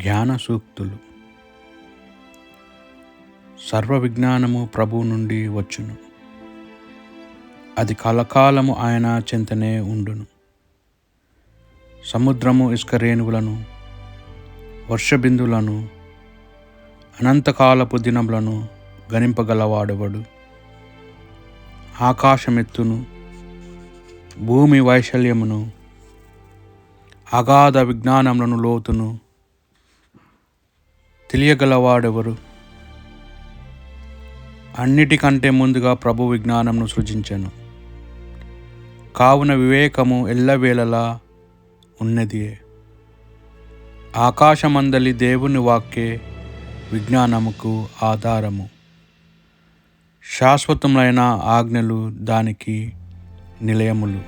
జ్ఞాన సూక్తులు. సర్వ విజ్ఞానము ప్రభువు నుండి వచ్చును, అది కలకాలము ఆయన చెంతనే ఉండును. సముద్రము ఇసుక రేణువులను, వర్షబిందులను, అనంతకాలపు దినములను గణింపగలవాడెవడు? ఆకాశమెత్తును, భూమి వైశాల్యమును, అగాధ విజ్ఞానములను లోతును తెలియగలవాడెవరు? అన్నిటికంటే ముందుగా ప్రభు విజ్ఞానమును సృజించెను, కావున వివేకము ఎల్లవేళలా ఉన్నదియే. ఆకాశమందలి దేవుని వాక్యే విజ్ఞానముకు ఆధారము, శాశ్వతములైన ఆజ్ఞలు దానికి నిలయములు.